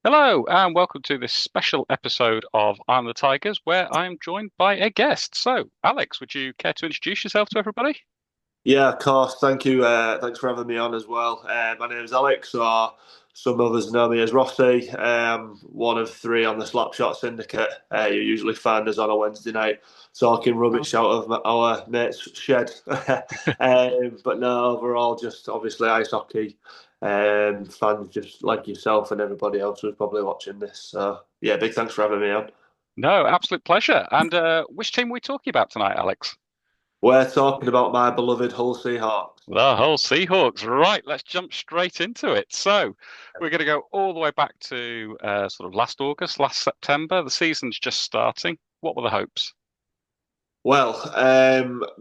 Hello, and welcome to this special episode of I'm the Tigers, where I'm joined by a guest. So, Alex, would you care to introduce yourself to everybody? Yeah, of course. Thank you. Thanks for having me on as well. My name's Alex, or some others know me as Rossi. One of three on the Slapshot Syndicate. You usually find us on a Wednesday night talking Oh, rubbish out of our mate's shed. But no, overall, just obviously ice hockey fans, just like yourself and everybody else who's probably watching this. So yeah, big thanks for having me on. no, absolute pleasure. And which team are we talking about tonight, Alex? We're talking about my beloved Hull Seahawks. The Hull Seahawks. Right, let's jump straight into it. So, we're going to go all the way back to sort of last August, last September. The season's just starting. What were the hopes? Well,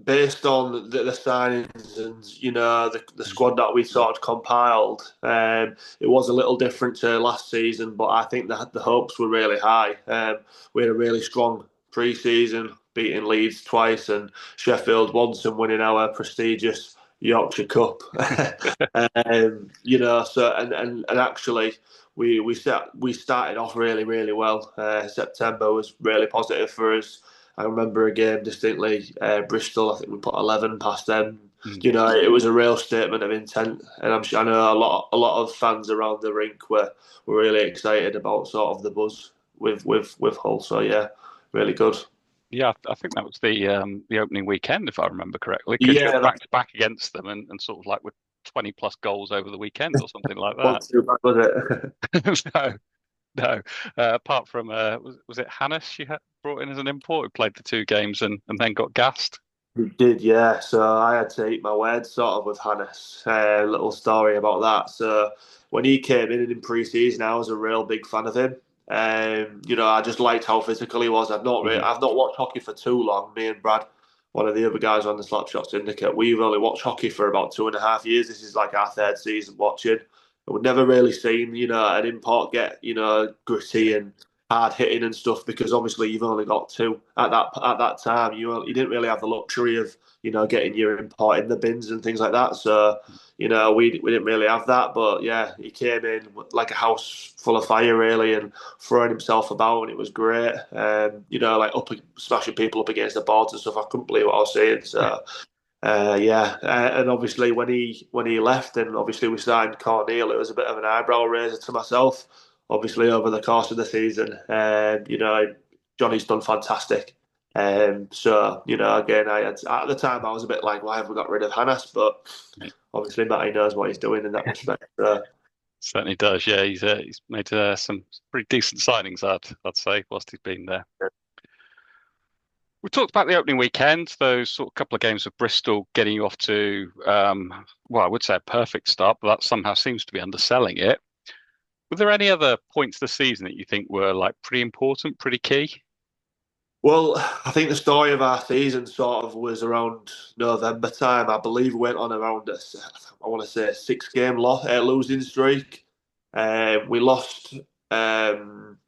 based on the signings and the squad that we sort of compiled, it was a little different to last season, but I think that the hopes were really high. We had a really strong pre-season, beating Leeds twice and Sheffield once, and winning our prestigious Yorkshire Cup. So and actually. We started off really well. September was really positive for us. I remember a game distinctly, Bristol. I think we put 11 past them. Mm. It was a real statement of intent, and I know a lot of fans around the rink were really excited about sort of the buzz with Hull. So yeah, really good. Yeah, I think that was the opening weekend, if I remember correctly, because you're Yeah, that back to back against them and sort of like with 20 plus goals over the weekend or something like that. wasn't too bad, was it? No, no. Apart from was it Hannes you had brought in as an import who played the two games and then got gassed? We did, yeah. So I had to eat my words sort of with Hannes. A little story about that. So when he came in pre-season, I was a real big fan of him. I just liked how physical he was. Hmm. I've not watched hockey for too long. Me and Brad, one of the other guys on the Slapshot Syndicate, we've only watched hockey for about 2.5 years. This is like our third season watching. We've never really seen, an import get, gritty and hard hitting and stuff because obviously you've only got two at that time. You didn't really have the luxury of getting your import in the bins and things like that. So we didn't really have that. But yeah, he came in like a house full of fire really and throwing himself about and it was great. Like smashing people up against the boards and stuff. I couldn't believe what I was seeing. So. And obviously when he left, and obviously we signed Corneal, it was a bit of an eyebrow raiser to myself. Obviously over the course of the season, Johnny's done fantastic. Again, I had at the time I was a bit like, why have we got rid of Hannes? But obviously Matty knows what he's doing in that respect. Certainly does. Yeah, he's made some pretty decent signings, I'd say, whilst he's been there. We talked about the opening weekend, those sort of couple of games of Bristol getting you off to, well, I would say a perfect start, but that somehow seems to be underselling it. Were there any other points this season that you think were like pretty important, pretty key? Well, I think the story of our season sort of was around November time. I believe we went on around I want to say 6 game losing streak. We lost um,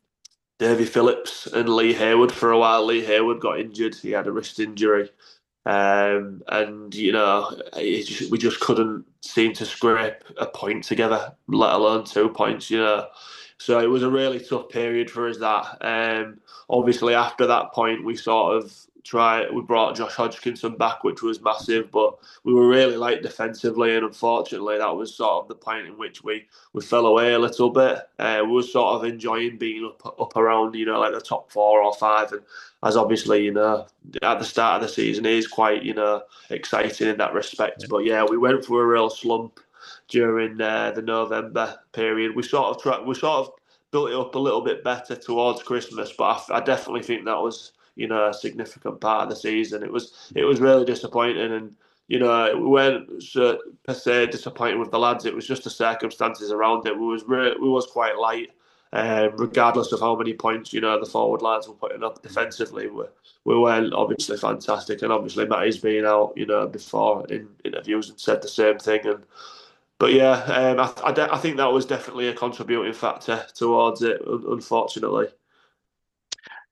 Davy Phillips and Lee Hayward for a while. Lee Hayward got injured; he had a wrist injury, and we just couldn't seem to scrape a point together, let alone 2 points. So it was a really tough period for us. Obviously after that point, we brought Josh Hodgkinson back, which was massive, but we were really light defensively, and unfortunately, that was sort of the point in which we fell away a little bit. We were sort of enjoying being up around, like the top 4 or 5, and as obviously at the start of the season is quite exciting in that respect. Yeah. But yeah, we went through a real slump during the November period. We sort of built it up a little bit better towards Christmas, but I definitely think that was a significant part of the season. It was really disappointing, and we weren't per se disappointed with the lads. It was just the circumstances around it. We was quite light. Regardless of how many points the forward lines were putting up defensively, we weren't obviously fantastic, and obviously Matty's been out before in interviews and said the same thing. But yeah, I think that was definitely a contributing factor towards it. Unfortunately,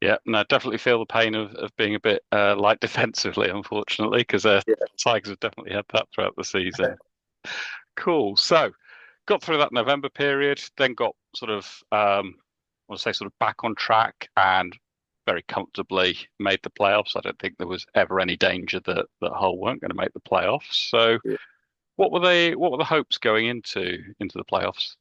Yeah, no, definitely feel the pain of being a bit light defensively, unfortunately, because yeah, Tigers have definitely had that throughout the season. Cool. So got through that November period, then got sort of I want to say sort of back on track and very comfortably made the playoffs. I don't think there was ever any danger that Hull weren't going to make the playoffs. So what were the hopes going into the playoffs?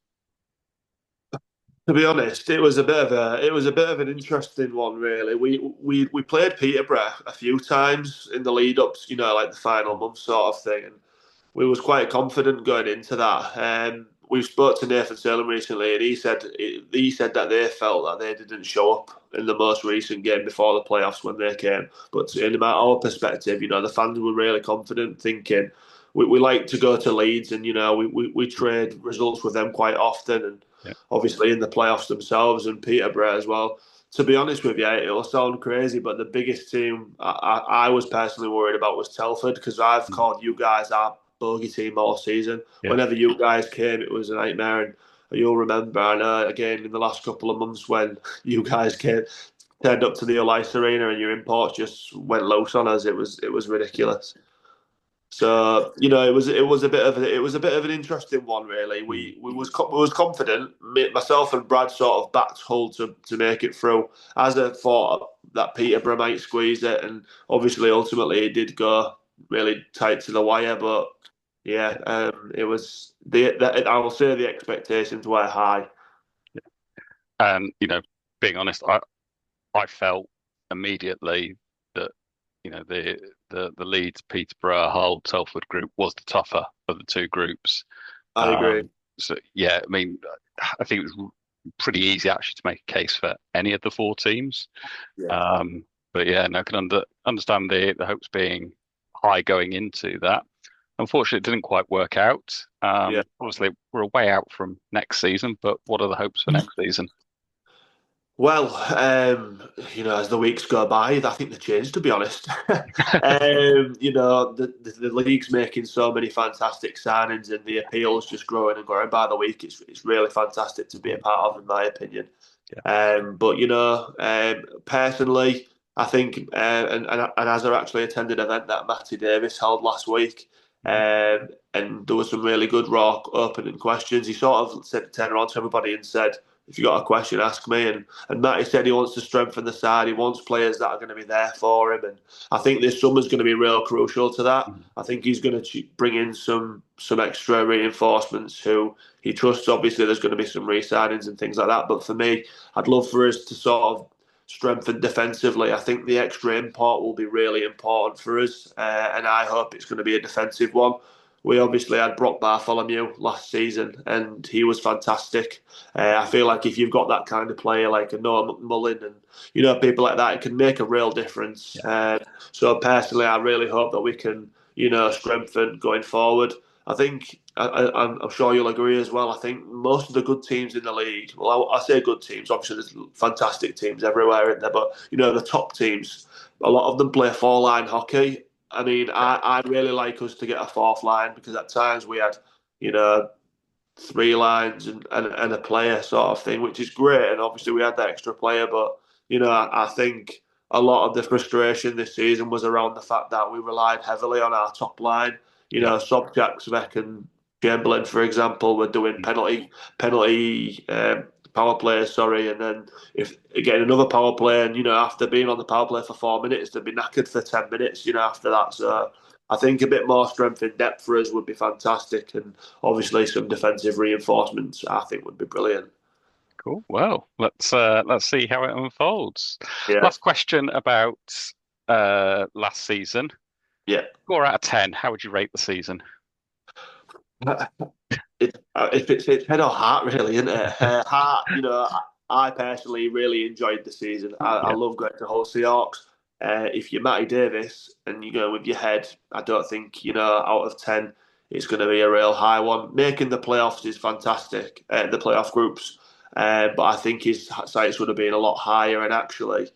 To be honest, it was a bit of an interesting one, really. We played Peterborough a few times in the lead ups, like the final month sort of thing, and we was quite confident going into that. We spoke to Nathan Salem recently, and he said that they felt that they didn't show up in the most recent game before the playoffs when they came. But in our perspective, the fans were really confident, thinking we like to go to Leeds, and we trade results with them quite often, and Yeah. obviously in the playoffs themselves and Peterborough as well. To be honest with you, it'll sound crazy, but the biggest team I was personally worried about was Telford, because I've Mm. called you guys our bogey team all season. Yeah. Whenever you guys came, it was a nightmare. And you'll remember, and again, in the last couple of months when you guys turned up to the Olice Arena and your imports just went loose on us, it was ridiculous. So it was a bit of an interesting one, really. Mm. We was confident. Myself and Brad sort of backed Hull to make it through. As I thought that Peterborough might squeeze it, and obviously ultimately it did go really tight to the wire. But yeah, Yeah. it was I will say the expectations were high. And being honest, I felt immediately that the Leeds, Peterborough, Hull, Telford group was the tougher of the two groups. I agree. So yeah, I mean, I think it was pretty easy actually to make a case for any of the four teams. Yeah, Um, but yeah, no, I can understand the hopes being high going into that. Unfortunately, it didn't quite work out. yeah. Obviously, we're a way out from next season, but what are the hopes for next season? Well, as the weeks go by, I think they changed, to be honest. The league's making so many fantastic signings, and the appeal is just growing and growing by the week. It's really fantastic to be a part of, in my opinion. Yeah. But personally, I think, and as I actually attended an event that Matty Davis held last week, Mhm. and there was some really good raw opening questions. He sort of turned around to everybody and said, "If you got a question, ask me." And Matty said he wants to strengthen the side. He wants players that are going to be there for him, and I think this summer's going to be real crucial to that. Mhm. I think he's going to bring in some extra reinforcements who he trusts. Obviously, there's going to be some re-signings and things like that. But for me, I'd love for us to sort of strengthen defensively. I think the extra import will be really important for us, and I hope it's going to be a defensive one. We obviously had Brock Bartholomew last season, and he was fantastic. I feel like if you've got that kind of player like a Noah McMullen and people like that, it can make a real difference. Yeah. So personally, I really hope that we can strengthen going forward. I think I'm sure you'll agree as well. I think most of the good teams in the league, well, I say good teams. Obviously, there's fantastic teams everywhere in there, but the top teams, a lot of them play four-line hockey. I mean, Yeah. I'd really like us to get a fourth line, because at times we had, you know, three lines and a player sort of thing, which is great. And obviously we had that extra player, but I think a lot of the frustration this season was around the fact that we relied heavily on our top line. Yeah. Sobchak, Svek, and Chamberlain, for example, were doing Mm. penalty power plays. Sorry, and then if getting another power play, and after being on the power play for 4 minutes, they'd be knackered for 10 minutes. After that, so. I think a bit more strength in depth for us would be fantastic, and obviously some defensive reinforcements I think would be brilliant. Cool. Well, let's see how it unfolds. Yeah, Last question about last season. yeah. Score out of 10, how would you rate the season? It's head or heart, really, isn't it? Heart, I personally really enjoyed the season. I Yeah. love going to Hull Seahawks. If you're Matty Davis and you go with your head, I don't think, out of 10, it's going to be a real high one. Making the playoffs is fantastic, the playoff groups. But I think his sights would have been a lot higher. And actually,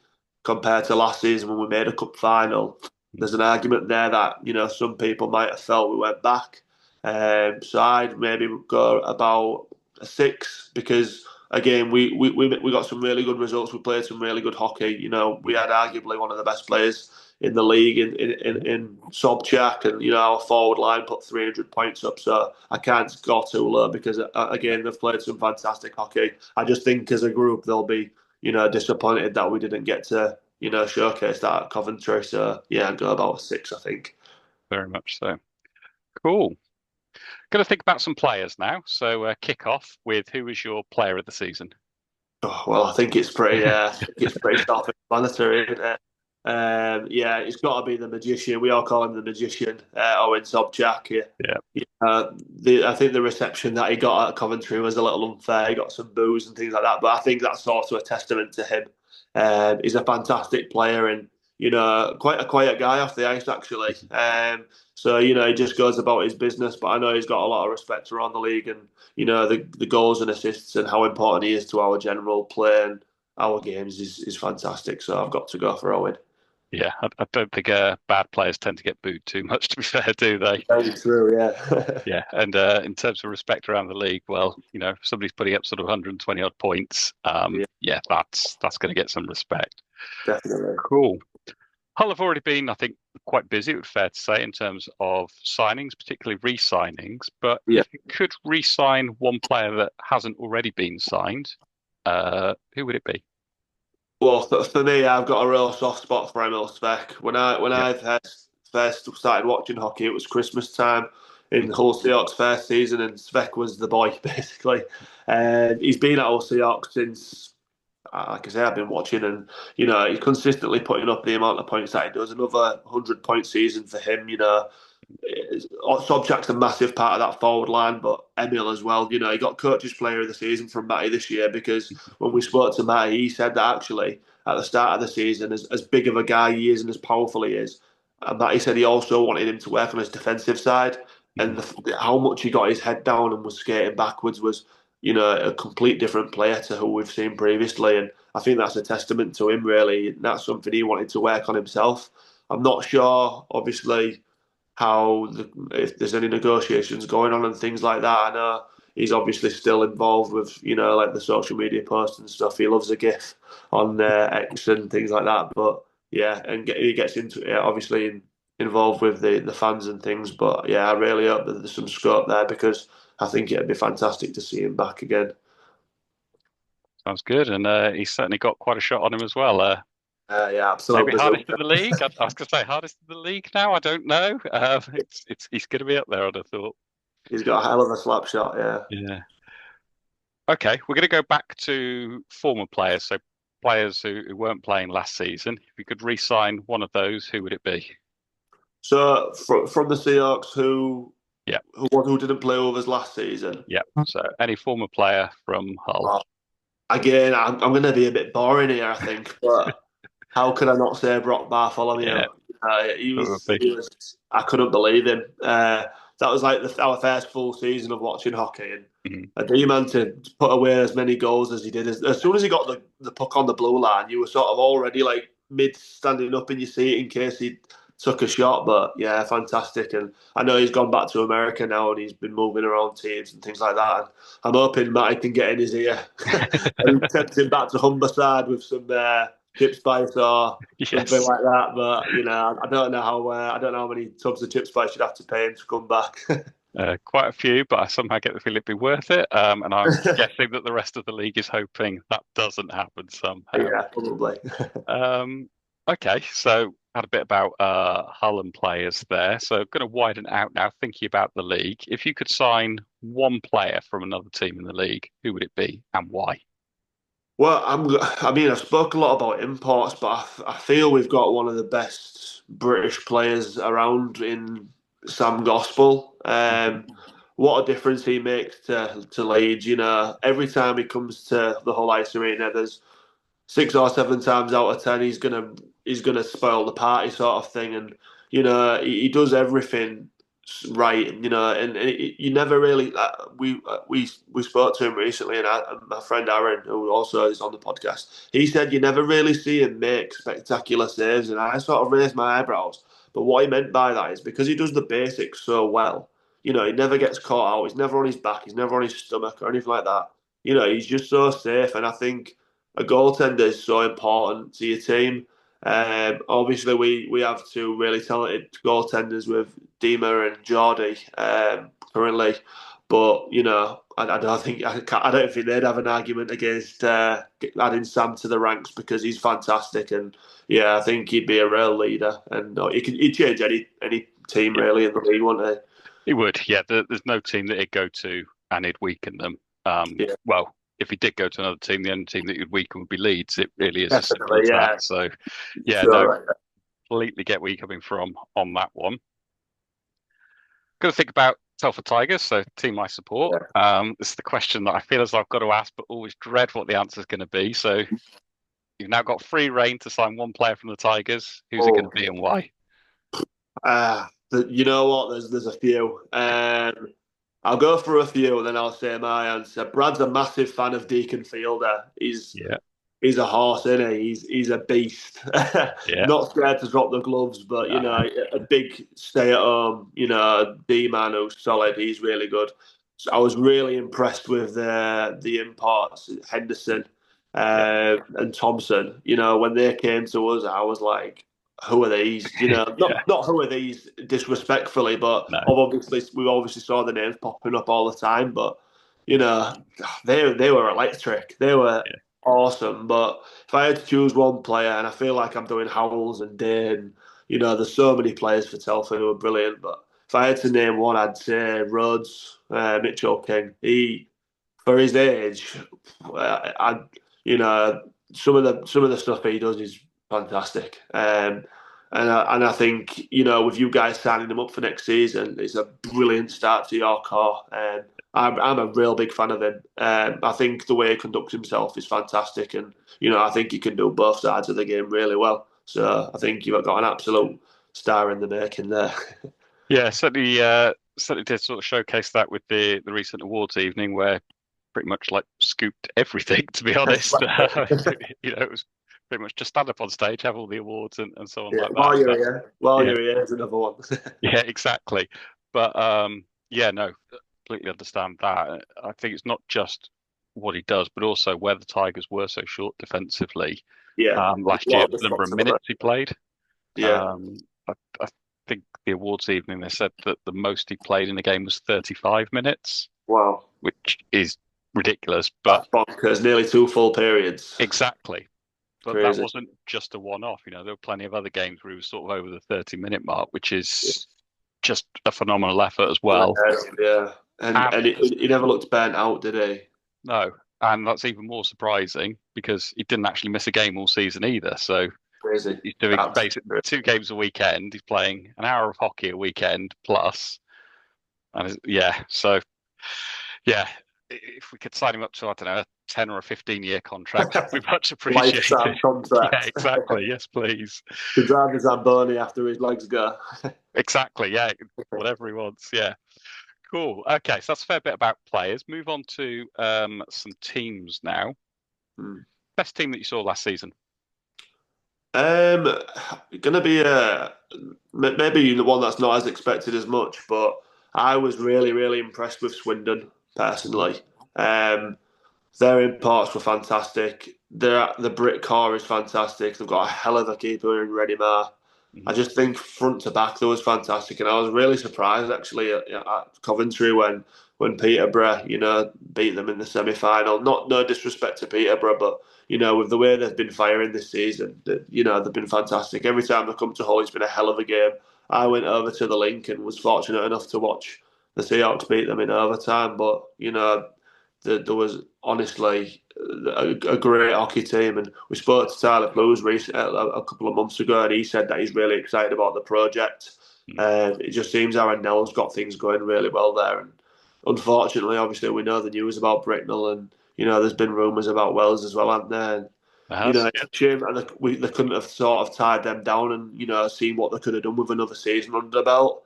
compared to last season when we made a cup final, there's an argument there that, some people might have felt we went back. So I'd maybe go about a 6, because again we got some really good results. We played some really good hockey. We Mm. had arguably one of the best players in the league in Sobchak, and our forward line put 300 points up. So I can't score too low because again they've played some fantastic hockey. I just think as a group they'll be disappointed that we didn't get to showcase that at Coventry. So yeah, I'd go about a 6, I think. Very much so. Cool. Going to think about some players now. So kick off with who was your player of the season? Oh, well, I think it's pretty self-explanatory, isn't it? Yeah, it's got to be the magician. We all call him the magician, Owen Sobchak. Yeah. Yeah, I think the reception that he got at Coventry was a little unfair. He got some boos and things like that, but I think that's also a testament to him. He's a fantastic player and quite a quiet guy off the ice actually. So he just goes about his business. But I know he's got a lot of respect around the league, and the goals and assists and how important he is to our general play and our games is fantastic. So I've got to go for Owen. yeah. I don't think bad players tend to get booed too much, to be fair, do they? Very true, yeah. Yeah, and in terms of respect around the league, well, if somebody's putting up sort of 120 odd points, Yeah, yeah, that's going to get some respect. definitely. Cool. Hull have already been, I think, quite busy, it would be fair to say, in terms of signings, particularly re-signings. But Yeah. if you could re-sign one player that hasn't already been signed, who would it be? Well, for me, I've got a real soft spot for Emil Svek. When Yeah. I first started watching hockey, it was Christmas time in Mhm. Hull Seahawks first season, and Svek was the boy basically. And he's been at Hull Seahawks since, like I say, I've been watching, and he's consistently putting up the amount of points that he does. Another 100-point season for him. Sobchak's a massive part of that forward line, but Emil as well. He got Coach's Player of the Season from Matty this year because when we spoke to Matty, he said that actually at the start of the season, as big of a guy he is and as powerful he is, Matty said he also wanted him to work on his defensive side, and how much he got his head down and was skating backwards was, a complete different player to who we've seen previously, and I think that's a testament to him really. That's something he wanted to work on himself. I'm not sure, obviously if there's any negotiations going on and things like that. I know he's obviously still involved with like the social media posts and stuff. He loves a GIF on X and things like that. But yeah, and he gets into obviously involved with the fans and things. But yeah, I really hope that there's some scope there because I think it'd be fantastic to see him back again. Sounds good, and he's certainly got quite a shot on him as well. Yeah, absolute Maybe hardest in bazooka. the league. I was going to say hardest in the league now. I don't know. He's going to be up there, I'd have thought. He's got a hell of a slap shot. Yeah. Yeah. Okay, we're going to go back to former players, so players who weren't playing last season. If you could re-sign one of those, who would it be? So from the Seahawks, Yeah, who didn't play with us last season? yeah. So any former player from Hull. Oh, again, I'm going to be a bit boring here, I think, but how could I not say Brock Bartholomew? Yeah, He who would was, it be? he was, I couldn't believe him. That was like our first full season of watching hockey, and Mhm. a D-man to put away as many goals as he did. As soon as he got the puck on the blue line, you were sort of already like mid standing up in your seat in case he took a shot. But yeah, fantastic. And I know he's gone back to America now and he's been moving around teams and things like that. And I'm hoping Matty can get in his ear and tempt him back to Humberside with some chip spice or something Yes, like that. But I don't know how many tubs of chip spice you'd have to pay him to come back. quite a few, but I somehow get the feeling it'd be worth it. And I'm guessing that the rest of the league is hoping that doesn't happen somehow. Yeah, probably. Um, okay, so had a bit about Hull and players there. So going to widen out now, thinking about the league. If you could sign one player from another team in the league, who would it be and why? Well, I mean, I've spoke a lot about imports, but I feel we've got one of the best British players around in Sam Gospel. Mhm. What a difference he makes to Leeds. Every time he comes to the Hull Ice Arena, there's 6 or 7 times out of ten he's gonna spoil the party sort of thing, and he does everything right, and you never really we spoke to him recently, and my friend Aaron, who also is on the podcast, he said you never really see him make spectacular saves, and I sort of raised my eyebrows. But what he meant by that is because he does the basics so well. He never gets caught out. He's never on his back. He's never on his stomach or anything like that. He's just so safe, and I think a goaltender is so important to your team. Obviously, we have two really talented goaltenders with Dima and Geordie currently, but I don't think I don't think they'd have an argument against adding Sam to the ranks because he's fantastic, and yeah, I think he'd be a real leader, and he'd change any team Yeah, really in the league, wouldn't he would. Yeah, there's no team that he'd go to and he'd weaken them. he? Yeah, Well, if he did go to another team, the only team that he'd weaken would be Leeds. It really is as simple definitely. as that. Yeah, So, yeah, no, sure. completely get where you're coming from on that one. Got to think about Telford Tigers, so team I support. Yeah. This is the question that I feel as I've got to ask, but always dread what the answer is going to be. So you've now got free reign to sign one player from the Tigers. Who's it going to Oh, be and why? you know what? There's a few. I'll go for a few, and then I'll say my answer. Brad's a massive fan of Deacon Fielder. Yeah, He's a horse, isn't he? He's a beast. yeah, Not scared to drop the gloves, but no, a big stay at home, D man who's solid. He's really good. So I was really impressed with the imports, Henderson yeah, and Thompson. When they came to us, I was like, who are these? yeah, Not who are these disrespectfully, but no, we obviously saw the names popping up all the time. But you know, they were electric. They were yeah, awesome. But if I had to choose one player, and I feel like I'm doing Howells and Dane, there's so many players for Telford who are brilliant. But if I had to name one, I'd say Rhodes, Mitchell King. He, for his age, I, you know, some of the stuff he does is fantastic. And I think with you guys signing him up for next season, it's a brilliant start to your core. I'm a real big fan of him. I think the way he conducts himself is fantastic, and I think he can do both sides of the game really well. So I think you've got an absolute star in the making there. yeah. Certainly did sort of showcase that with the recent awards evening, where pretty much like scooped everything. To be honest, it was pretty much just stand up on stage, have all the awards and so on Yeah, like that. That's while yeah, you're here is another one. yeah, exactly. But yeah, no, completely understand that. I think it's not just what he does, but also where the Tigers were so short defensively Yeah, a last year, lot of the number of responsibility. minutes he played. Yeah, Um, I think the awards evening they said that the most he played in a game was 35 minutes, wow, which is ridiculous. But that's bonkers. Nearly two full periods. exactly. But that Crazy. wasn't just a one-off. There were plenty of other games where he was sort of over the 30-minute mark, which is just a phenomenal effort as well. Yeah, and And he never looked burnt out, did he? no, and that's even more surprising because he didn't actually miss a game all season either. So Crazy. he's doing basically Absolutely. two games a weekend. He's playing an hour of hockey a weekend plus, yeah. So yeah, if we could sign him up to I don't know a 10 or a 15-year contract, that'd be much appreciated. Lifetime Yeah, contract exactly. Yes, please. to drive the Zamboni after his legs go. Exactly. Yeah, whatever he wants. Yeah. Cool. Okay, so that's a fair bit about players. Move on to some teams now. Hmm. Best team that you saw last season. Um, gonna be maybe the one that's not as expected as much, but I was really really impressed with Swindon personally. Um, their imports were fantastic. The Brit core is fantastic. They've got a hell of a keeper in Redimar. I Mhm. just think front to back there was fantastic, and I was really surprised actually at Coventry when Peterborough, beat them in the semi final. Not no disrespect to Peterborough, but with the way they've been firing this season, they've been fantastic. Every time they come to Hull, it's been a hell of a game. I went over to the link and was fortunate enough to watch the Seahawks beat them in overtime, but there was honestly a great hockey team. And we spoke to Tyler Blues a couple of months ago, and he said that he's really excited about the project. Mm. It just seems Arundel's got things going really well there. And unfortunately, obviously, we know the news about Bricknell, and there's been rumours about Wells as well, haven't there? And, It has. it's a shame and they couldn't have sort of tied them down and seen what they could have done with another season under the belt.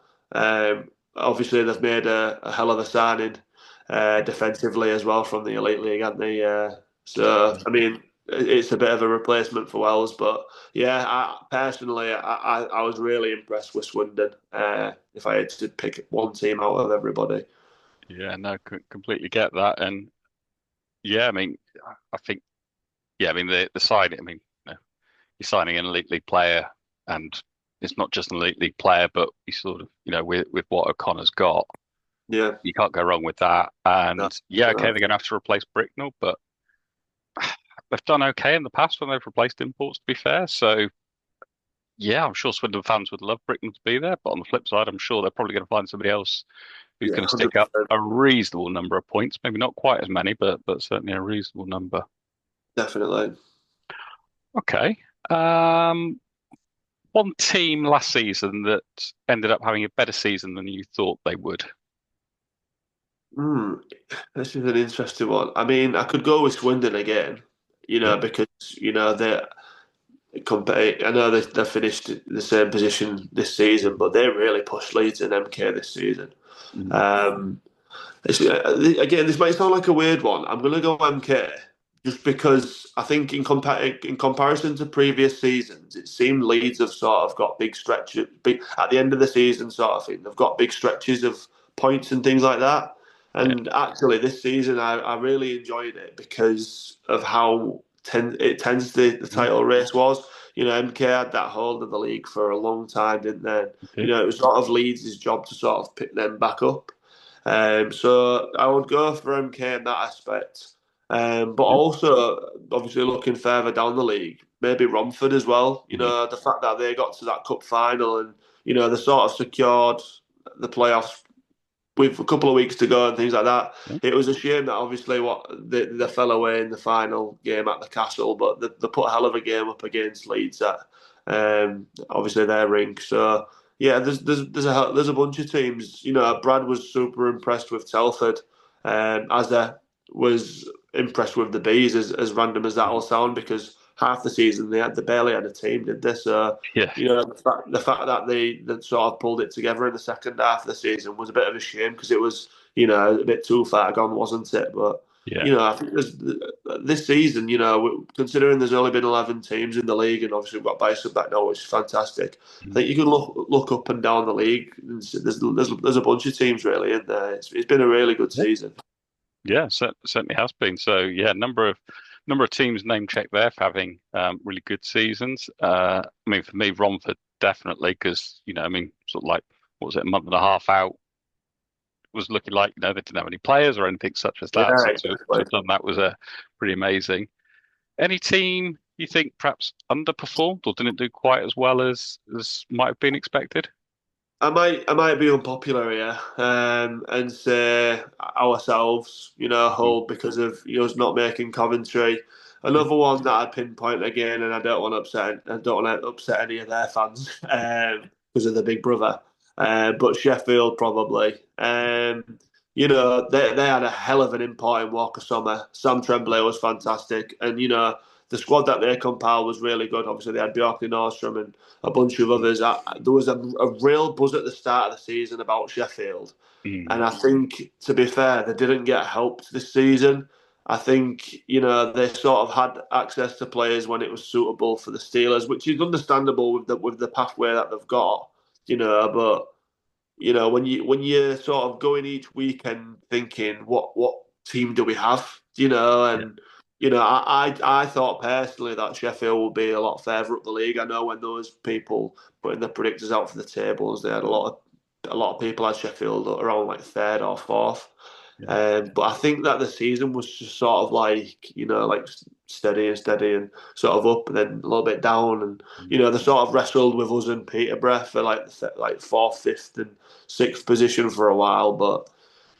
Obviously, they've made a hell of a signing defensively as well from the Elite League, haven't they? So, I mean, it's a bit of a replacement for Wells, but yeah, personally, I was really impressed with Swindon. If I had to pick one team out of everybody, Yeah, no, completely get that. And yeah, I mean, I think, yeah, I mean, the side, I mean, you're signing an elite league player, and it's not just an elite league player, but you sort of, with what O'Connor's got, Yeah. you can't go wrong with that. No, And yeah, okay, no, they're going to have to replace Bricknell, but they've done okay in the past when they've replaced imports, to be fair. So yeah, I'm sure Swindon fans would love Bricknell to be there, but on the flip side, I'm sure they're probably going to find somebody else who's yeah, going to stick up 100%. a reasonable number of points. Maybe not quite as many, but certainly a reasonable number. Definitely. Okay. One team last season that ended up having a better season than you thought they would. Hmm. This is an interesting one. I mean, I could go with Swindon again, Yeah. because they compare. I know they finished the same position this season, but they really pushed Leeds and MK this season. Mm. Um, again, this might sound like a weird one. I'm going to go MK just because I think in comparison to previous seasons, it seemed Leeds have sort of got big stretches, big at the end of the season sort of thing. They've got big stretches of points and things like that. Yeah. And actually, this season I really enjoyed it because of how tense the Mm. title race was. MK had that hold of the league for a long time, didn't they? Did. It was sort of Leeds' job to sort of pick them back up. So I would go for MK in that aspect. But Yeah. also, obviously, looking further down the league, maybe Romford as well. Mm. The fact that they got to that cup final and, they sort of secured the playoffs with a couple of weeks to go and things like that. Yeah. It was a shame that obviously they fell away in the final game at the Castle, but they put a hell of a game up against Leeds at obviously their rink. So yeah, there's a bunch of teams. Brad was super impressed with Telford, as was impressed with the Bees. As random as that Mm. will sound, because half the season they barely had a team, did they? So Yeah. the fact that they sort of pulled it together in the second half of the season was a bit of a shame because it was, a bit too far gone, wasn't it? But, Yeah. I think this season, considering there's only been 11 teams in the league and obviously we've got Bison back now, which is fantastic. I Mm. think you can look up and down the league. And there's a bunch of teams really in there. It's been a really good Yeah. season. Yeah, certainly has been. So yeah, number of teams name checked there for having really good seasons. I mean, for me, Romford definitely because I mean, sort of like what was it, a month and a half out was looking like they didn't have any players or anything such as Yeah, that. So to exactly. have done that was pretty amazing. Any team you think perhaps underperformed or didn't do quite as well as might have been expected? I might be unpopular here, and say ourselves, Mm. Hull, because of us not making Coventry. Yeah. Another one that I'd pinpoint again, and I don't want to upset any of their fans, because of the big brother. But Sheffield probably. They had a hell of an import in Walker Summer. Sam Tremblay was fantastic, and the squad that they compiled was really good. Obviously, they had Bjorkley Nordstrom and a bunch of others. There was a real buzz at the start of the season about Sheffield, Mm. and I think, to be fair, they didn't get helped this season. I think they sort of had access to players when it was suitable for the Steelers, which is understandable with the pathway that they've got. But when you sort of going each weekend thinking what team do we have, Yeah. and I thought personally that Sheffield would be a lot further up the league. I know when those people putting the predictors out for the tables, they had a lot of people had Sheffield around like third or fourth. Yeah. But I think that the season was just sort of like, like steady and steady and sort of up and then a little bit down. And, Mm. they sort of wrestled with us and Peterborough for like fourth, fifth, and sixth position for a while. But,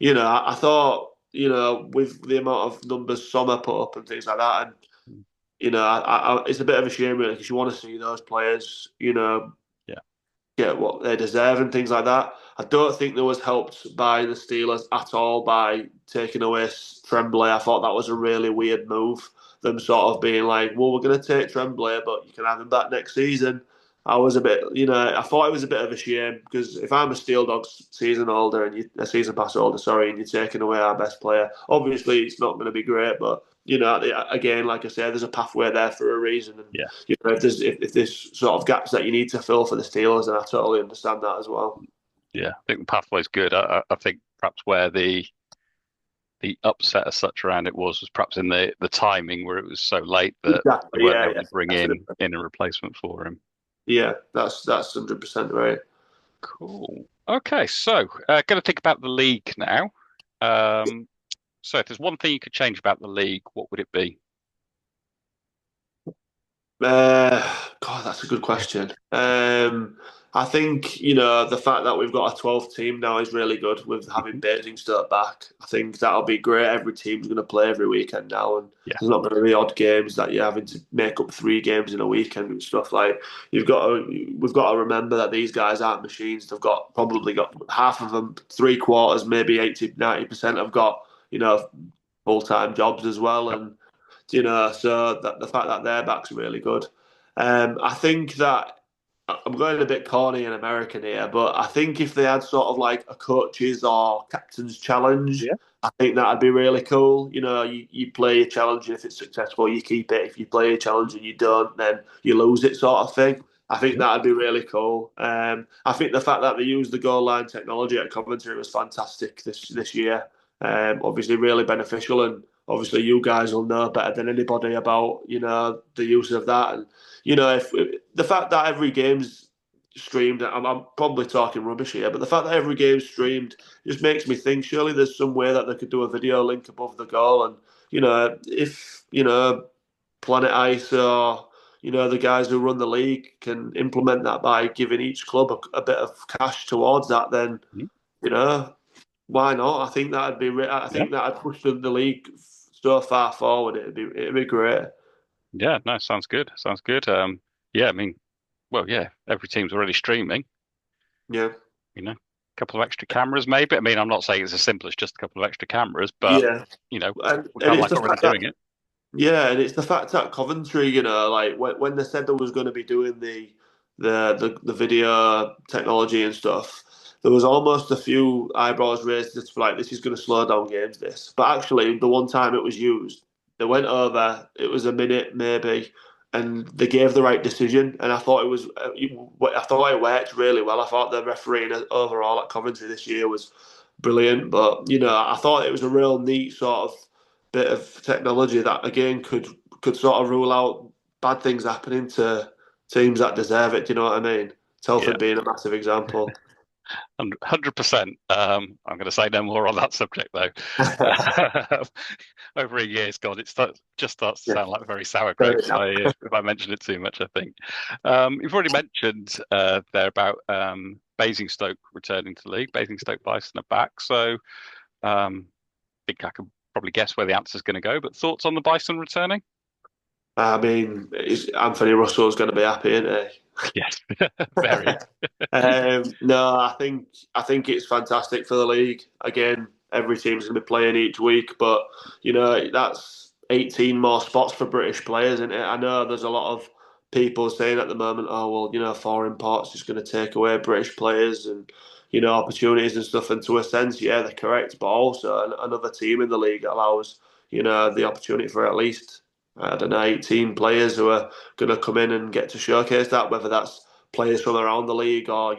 I thought, with the amount of numbers Sommer put up and things like that, and, Mm. it's a bit of a shame really because you want to see those players, Yeah. get what they deserve and things like that. I don't think there was helped by the Steelers at all by taking away Tremblay. I thought that was a really weird move. Them sort of being like, well, we're going to take Tremblay, but you can have him back next season. I was a bit, I thought it was a bit of a shame because if I'm a Steel Dogs season holder and a season pass holder, sorry, and you're taking away our best player, obviously it's not going to be great, but again, like I said, there's a pathway there for a reason, and Yeah. if there's sort of gaps that you need to fill for the Steelers, then I totally understand that as well. Yeah. I think the pathway's good. I think perhaps where the upset as such around it was perhaps in the timing where it was so late that they Exactly. weren't Yeah. able Yeah. to bring Definitely. in a replacement for him. Yeah. That's 100% right. Cool. Okay, so going to think about the league now. Um, so if there's one thing you could change about the league, what would it be? Uh, God, that's a good question. I think, the fact that we've got a 12th team now is really good with having Mhm. Basingstoke back. I think that'll be great. Every team's going to play every weekend now, and Yeah. there's not going to be odd games that you're having to make up 3 games in a weekend and stuff like. We've got to remember that these guys aren't machines. They've probably got half of them, 3 quarters, maybe 80, 90% have got, full-time jobs as well, Yep. and so that the fact that their back's really good. I think that I'm going a bit corny and American here, but I think if they had sort of like a coaches or captain's challenge, Yeah. I think that'd be really cool. You play a challenge, and if it's successful, you keep it. If you play a challenge and you don't, then you lose it, sort of thing. I think Yep. that'd be really cool. I think the fact that they used the goal line technology at Coventry was fantastic this year. Obviously, really beneficial, and obviously, you guys will know better than anybody about the use of that. And if the fact that every game's streamed, I'm probably talking rubbish here, but the fact that every game's streamed just makes me think. Surely there's some way that they could do a video link above the goal, and if Planet Ice or the guys who run the league can implement that by giving each club a bit of cash towards that, then Mhm. you know why not? I think that'd be. I Yeah. think that'd push the league so far forward. It'd be great. Yeah. No, sounds good. Sounds good. Yeah, I mean, well, yeah, every team's already streaming, Yeah, a couple of extra cameras maybe. I mean, I'm not saying it's as simple as just a couple of extra cameras, but yeah, we're and kind of it's like the already fact that doing it. and it's the fact that Coventry, like when they said they was going to be doing the video technology and stuff, there was almost a few eyebrows raised. It's like this is going to slow down games. This, but actually, the one time it was used, they went over. It was a minute maybe, and they gave the right decision. And I thought it was, I thought it worked really well. I thought the refereeing overall at Coventry this year was brilliant. But I thought it was a real neat sort of bit of technology that again could sort of rule out bad things happening to teams that deserve it. Do you know what I mean? Yeah, Telford being a massive example. 100%. I'm going to say no more on that subject though. Over a year's gone, just starts to Yeah, sound like very sour fair grapes enough. if I mention it too much, I think. You've already mentioned there about Basingstoke returning to the league. Basingstoke Bison are back, so I think I can probably guess where the answer's going to go. But thoughts on the Bison returning? I mean, Anthony Russell's going to be happy, isn't he? Yes, very. No, I think it's fantastic for the league. Again, every team's going to be playing each week, but that's 18 more spots for British players, isn't it? I know there's a lot of people saying at the moment, oh well, foreign ports is going to take away British players and opportunities and stuff. And to a sense, yeah, they're correct, but also another team in the league allows the opportunity for at least I don't know 18 players who are going to come in and get to showcase that, whether that's players from around the league or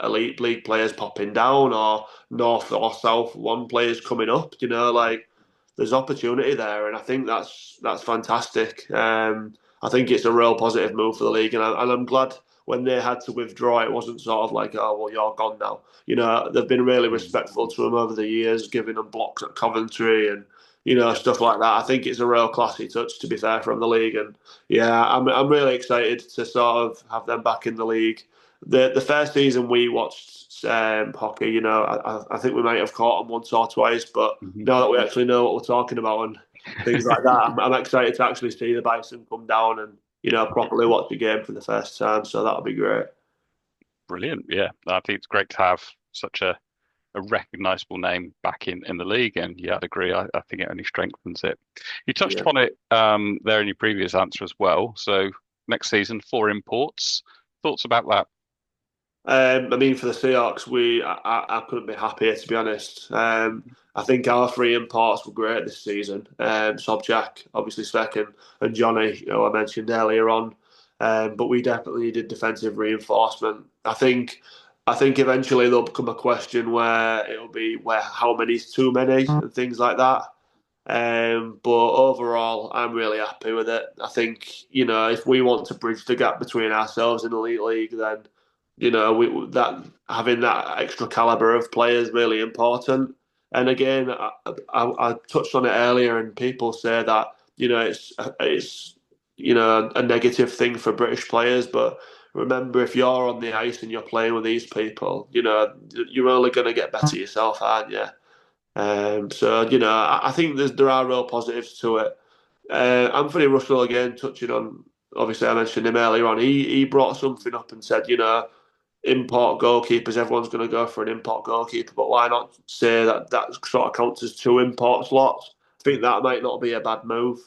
elite league players popping down or north or south one players coming up. Like there's opportunity there, and I think that's fantastic. I think it's a real positive move for the league, and I'm glad when they had to withdraw, it wasn't sort of like, oh well, you're gone now. They've been really Mm. respectful to him over the years, giving them blocks at Coventry and Yeah. stuff like that. I think it's a real classy touch, to be fair, from the league, and yeah, I'm really excited to sort of have them back in the league. The first season we watched hockey, I think we might have caught them once or twice, but Mhm. now that we actually know what we're talking about and things like that, I'm excited to actually see the Bison come down and properly watch the game for the first time. So that'll be great. Brilliant. Yeah, I think it's great to have such a recognizable name back in the league. And yeah, I'd agree. I think it only strengthens it. You touched Yeah. upon it there in your previous answer as well. So next season, 4 imports. Thoughts about that? I mean, for the Seahawks, I couldn't be happier, to be honest. I think our 3 imports were great this season. Sobchak, obviously Svek and Johnny, I mentioned earlier on. But we definitely needed defensive reinforcement. I think I think eventually there'll become a question where it'll be where how many's too many and things like that. But overall, I'm really happy with it. I think, if we want to bridge the gap between ourselves and the Elite League, then, that having that extra caliber of players really important. And again, I touched on it earlier, and people say that, it's a negative thing for British players, but remember, if you're on the ice and you're playing with these people, you're only going to get better yourself, aren't you? So I think there are real positives to it. Anthony Russell again touching on. Obviously, I mentioned him earlier on. He brought something up and said, import goalkeepers. Everyone's going to go for an import goalkeeper, but why not say that sort of counts as two import slots? I think that might not be a bad move,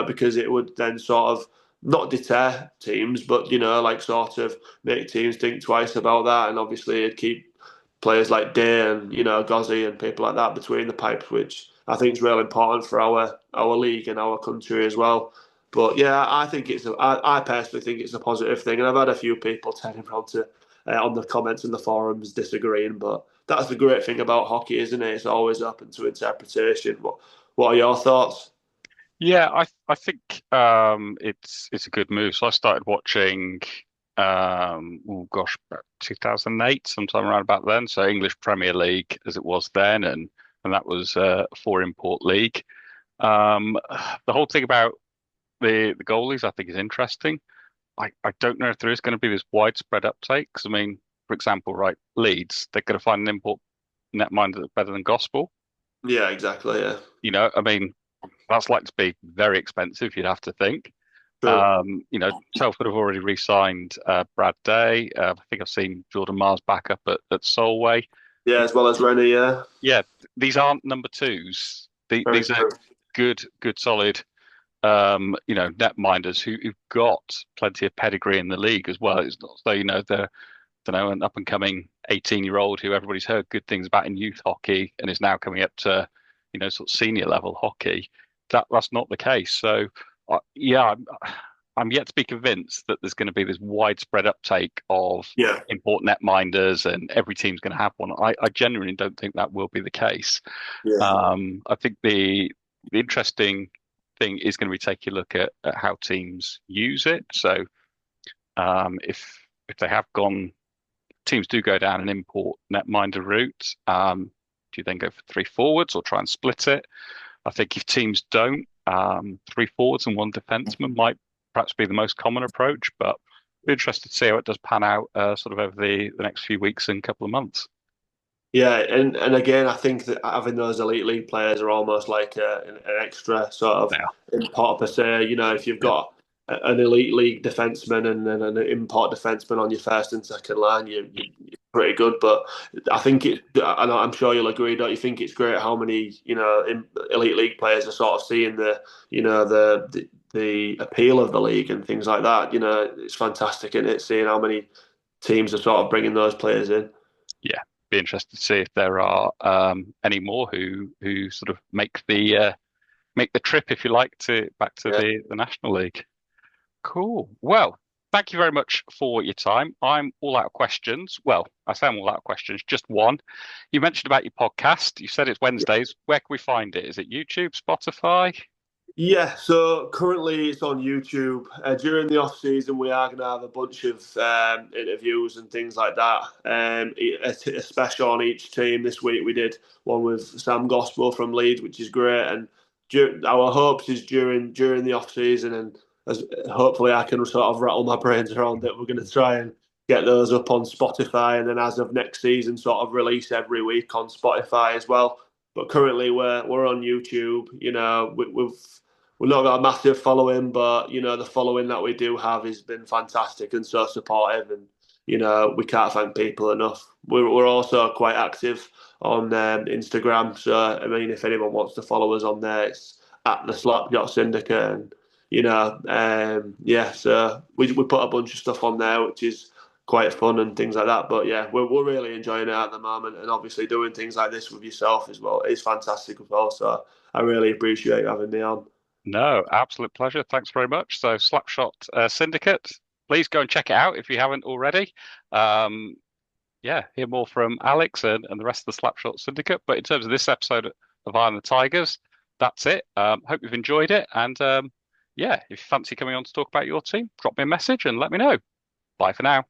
because it would then sort of not deter teams, but like sort of make teams think twice about that, and obviously it'd keep players like Day and Gozzi and people like that between the pipes, which I think is really important for our league and our country as well. But yeah, I personally think it's a positive thing, and I've had a few people turning around to on the comments in the forums disagreeing. But that's the great thing about hockey, isn't it? It's always open to interpretation. What are your thoughts? Yeah, I think it's a good move. So I started watching oh gosh, about 2008, sometime around about then. So English Premier League as it was then, and that was a four import league. Um, the whole thing about the goalies I think is interesting. I don't know if there is going to be this widespread uptake. 'Cause, I mean, for example, right, Leeds, they're going to find an import netminder that's better than Gospel. Yeah, exactly. Yeah, I mean, that's likely to be very expensive, you'd have to think. true. Telford have already re-signed Brad Day. I think I've seen Jordan Mars back up at Solway. Yeah, as well as Rennie. Yeah, Yeah, these aren't number twos. very These are true. good, solid, netminders who've got plenty of pedigree in the league as well. It's not so, they're, don't know, an up and coming 18-year-old who everybody's heard good things about in youth hockey and is now coming up to, sort of senior level hockey. That's not the case. So, yeah, I'm yet to be convinced that there's going to be this widespread uptake of Yeah, import netminders and every team's going to have one. I genuinely don't think that will be the case. yeah, I think the interesting thing is going to be taking a look at how teams use it. So, if they have gone teams do go down an import netminder route. Do you then go for three forwards or try and split it? I think if teams don't, three forwards and one defenseman might perhaps be the most common approach, but be interested to see how it does pan out sort of over the next few weeks and couple of months. yeah. And again, I think that having those elite league players are almost like an extra sort of Yeah, import per se. If you've yeah, got an elite league defenseman and then an import defenseman on your first and second line, you're pretty good. But I think and I'm sure you'll agree, don't you think it's great how many elite league players are sort of seeing the appeal of the league and things like that. It's fantastic, isn't it? Seeing how many teams are sort of bringing those players in. yeah. Be interested to see if there are any more who sort of make the trip, if you like, to back to Yeah. the National League. Cool. Well, thank you very much for your time. I'm all out of questions. Well, I say I'm all out of questions, just one. You mentioned about your podcast. You said it's Wednesdays. Where can we find it? Is it YouTube, Spotify? Yeah, so currently it's on YouTube. During the off season, we are going to have a bunch of interviews and things like that. A special on each team. This week we did one with Sam Gospel from Leeds, which is great. And our hopes is during the off season, and as hopefully I can sort of rattle my brains around it. We're going to try and get those up on Spotify, and then as of next season, sort of release every week on Spotify as well. But currently we're on YouTube. We've not got a massive following, but the following that we do have has been fantastic and so supportive, and we can't thank people enough. We're also quite active on Instagram, so I mean, if anyone wants to follow us on there, it's at the Slapshot Syndicate, and yeah, so we put a bunch of stuff on there, which is quite fun and things like that. But yeah, we're really enjoying it at the moment, and obviously doing things like this with yourself as well is fantastic as well. So I really appreciate you having me on. No, absolute pleasure. Thanks very much. So, Slapshot Syndicate, please go and check it out if you haven't already. Um, yeah, hear more from Alex and the rest of the Slapshot Syndicate. But in terms of this episode of Eye on the Tigers, that's it. Hope you've enjoyed it. And yeah, if you fancy coming on to talk about your team, drop me a message and let me know. Bye for now.